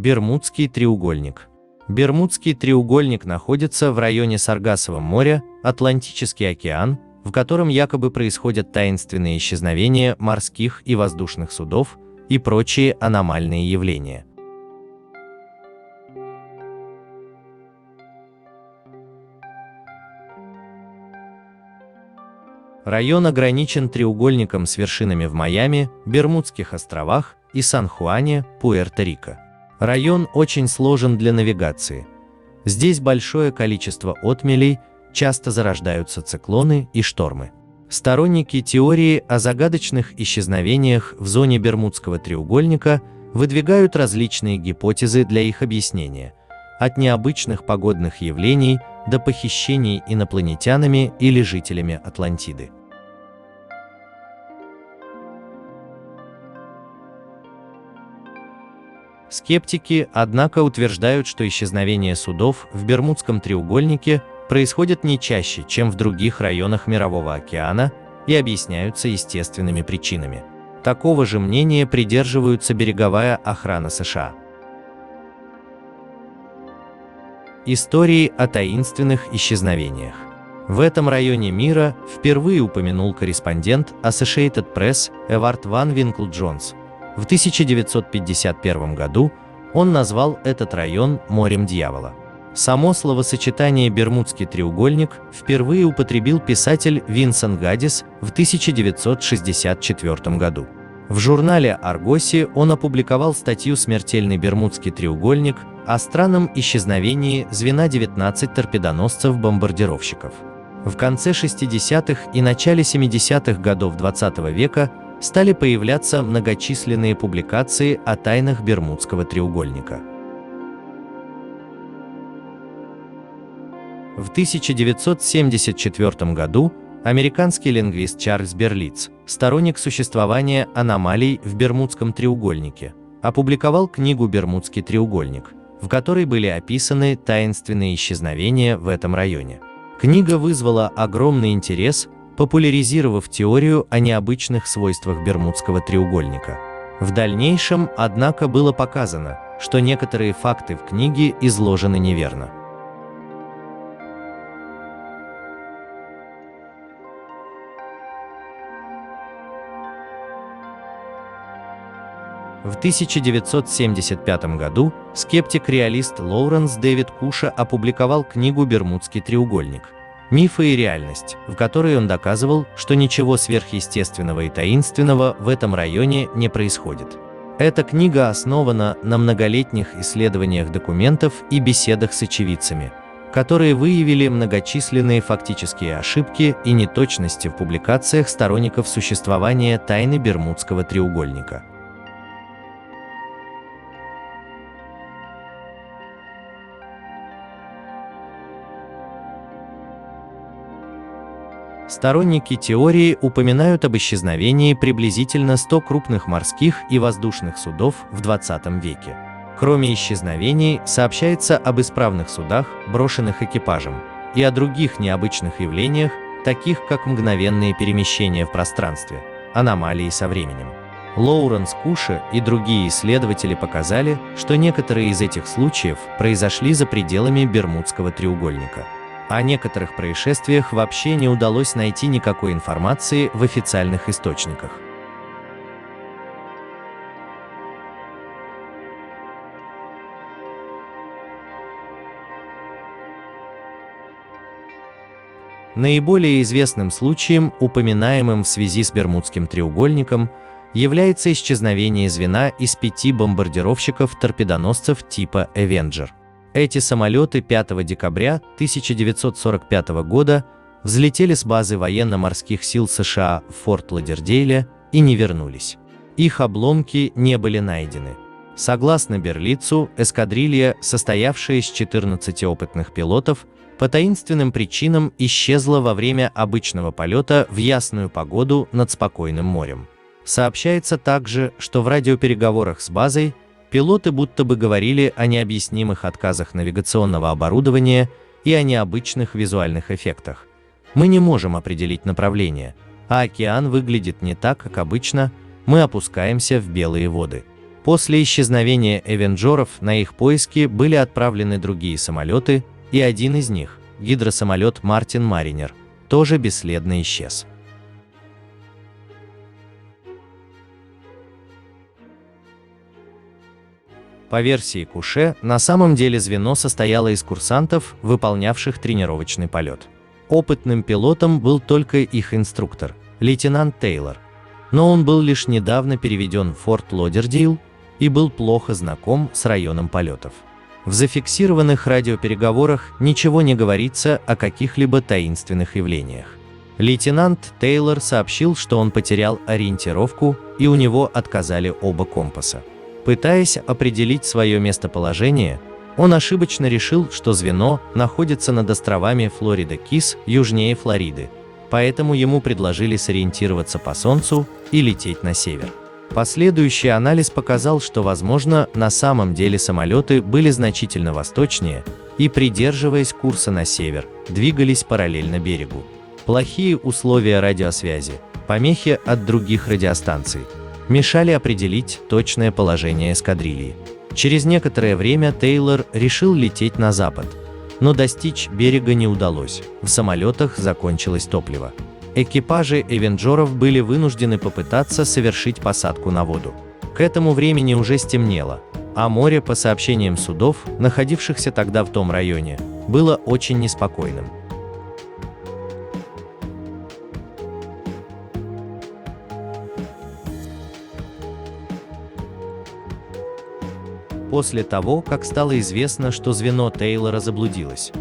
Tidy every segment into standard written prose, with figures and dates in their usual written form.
Бермудский треугольник. Бермудский треугольник находится в районе Саргассового моря, Атлантический океан, в котором якобы происходят таинственные исчезновения морских и воздушных судов и прочие аномальные явления. Район ограничен треугольником с вершинами в Майами, Бермудских островах и Сан-Хуане, Пуэрто-Рико. Район очень сложен для навигации. Здесь большое количество отмелей, часто зарождаются циклоны и штормы. Сторонники теории о загадочных исчезновениях в зоне Бермудского треугольника выдвигают различные гипотезы для их объяснения, от необычных погодных явлений до похищений инопланетянами или жителями Атлантиды. Скептики, однако, утверждают, что исчезновения судов в Бермудском треугольнике происходят не чаще, чем в других районах Мирового океана, и объясняются естественными причинами. Такого же мнения придерживаются береговая охрана США. Истории о таинственных исчезновениях. В этом районе мира впервые упомянул корреспондент Associated Press Эвард Ван Винкл Джонс. В 1951 году он назвал этот район «Морем дьявола». Само словосочетание «Бермудский треугольник» впервые употребил писатель Винсент Гаддис в 1964 году. В журнале «Аргоси» он опубликовал статью «Смертельный Бермудский треугольник» о странном исчезновении звена 19 торпедоносцев-бомбардировщиков. В конце 60-х и начале 70-х годов XX века стали появляться многочисленные публикации о тайнах Бермудского треугольника. В 1974 году американский лингвист Чарльз Берлиц, сторонник существования аномалий в Бермудском треугольнике, опубликовал книгу «Бермудский треугольник», в которой были описаны таинственные исчезновения в этом районе. Книга вызвала огромный интерес, популяризировав теорию о необычных свойствах Бермудского треугольника. В дальнейшем, однако, было показано, что некоторые факты в книге изложены неверно. В 1975 году скептик-реалист Лоуренс Дэвид Куша опубликовал книгу «Бермудский треугольник. Мифы и реальность», в которой он доказывал, что ничего сверхъестественного и таинственного в этом районе не происходит. Эта книга основана на многолетних исследованиях документов и беседах с очевидцами, которые выявили многочисленные фактические ошибки и неточности в публикациях сторонников существования тайны Бермудского треугольника. Сторонники теории упоминают об исчезновении приблизительно 100 крупных морских и воздушных судов в 20 веке. Кроме исчезновений, сообщается об исправных судах, брошенных экипажем, и о других необычных явлениях, таких как мгновенные перемещения в пространстве, аномалии со временем. Лоуренс Куша и другие исследователи показали, что некоторые из этих случаев произошли за пределами Бермудского треугольника. О некоторых происшествиях вообще не удалось найти никакой информации в официальных источниках. Наиболее известным случаем, упоминаемым в связи с Бермудским треугольником, является исчезновение звена из 5 бомбардировщиков-торпедоносцев типа Avenger. Эти самолеты 5 декабря 1945 года взлетели с базы военно-морских сил США в Форт Лодердейле и не вернулись. Их обломки не были найдены. Согласно Берлицу, эскадрилья, состоявшая из 14 опытных пилотов, по таинственным причинам исчезла во время обычного полета в ясную погоду над спокойным морем. Сообщается также, что в радиопереговорах с базой пилоты будто бы говорили о необъяснимых отказах навигационного оборудования и о необычных визуальных эффектах. Мы не можем определить направление, а океан выглядит не так, как обычно, мы опускаемся в белые воды. После исчезновения Авенджеров на их поиски были отправлены другие самолеты, и один из них, гидросамолет Мартин Маринер, тоже бесследно исчез. По версии Куше, на самом деле звено состояло из курсантов, выполнявших тренировочный полет. Опытным пилотом был только их инструктор, лейтенант Тейлор, но он был лишь недавно переведен в Форт Лодердейл и был плохо знаком с районом полетов. В зафиксированных радиопереговорах ничего не говорится о каких-либо таинственных явлениях. Лейтенант Тейлор сообщил, что он потерял ориентировку и у него отказали оба компаса. Пытаясь определить свое местоположение, он ошибочно решил, что звено находится над островами Флорида-Кис, южнее Флориды, поэтому ему предложили сориентироваться по Солнцу и лететь на север. Последующий анализ показал, что, возможно, на самом деле самолеты были значительно восточнее и, придерживаясь курса на север, двигались параллельно берегу. Плохие условия радиосвязи, помехи от других радиостанций мешали определить точное положение эскадрильи. Через некоторое время Тейлор решил лететь на запад, но достичь берега не удалось, в самолетах закончилось топливо. Экипажи Авенджеров были вынуждены попытаться совершить посадку на воду. К этому времени уже стемнело, а море, по сообщениям судов, находившихся тогда в том районе, было очень неспокойным. После того, как стало известно, что звено Тейлора заблудилось,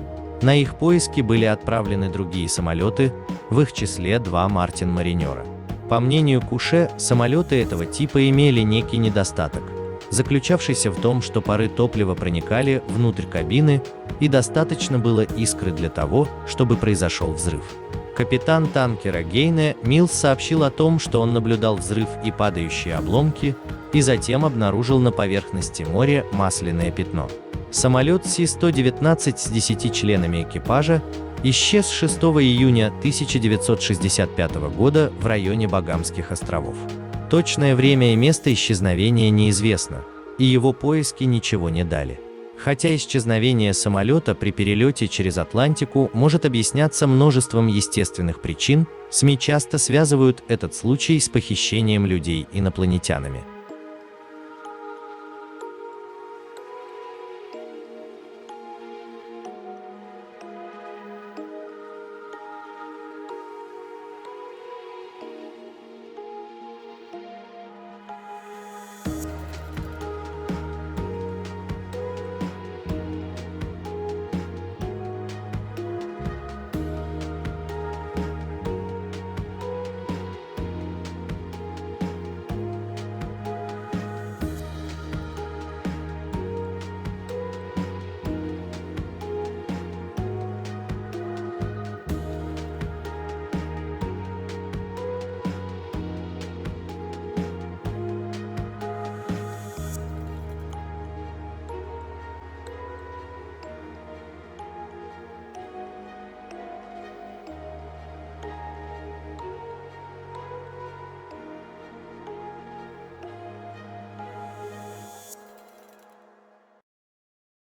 на их поиски были отправлены другие самолеты, в их числе 2 Мартин Маринера. По мнению Куше, самолеты этого типа имели некий недостаток, заключавшийся в том, что пары топлива проникали внутрь кабины, и достаточно было искры для того, чтобы произошел взрыв. Капитан танкера Гейне Милс сообщил о том, что он наблюдал взрыв и падающие обломки, и затем обнаружил на поверхности моря масляное пятно. Самолет Си-119 с 10 членами экипажа исчез 6 июня 1965 года в районе Багамских островов. Точное время и место исчезновения неизвестно, и его поиски ничего не дали. Хотя исчезновение самолета при перелете через Атлантику может объясняться множеством естественных причин, СМИ часто связывают этот случай с похищением людей инопланетянами.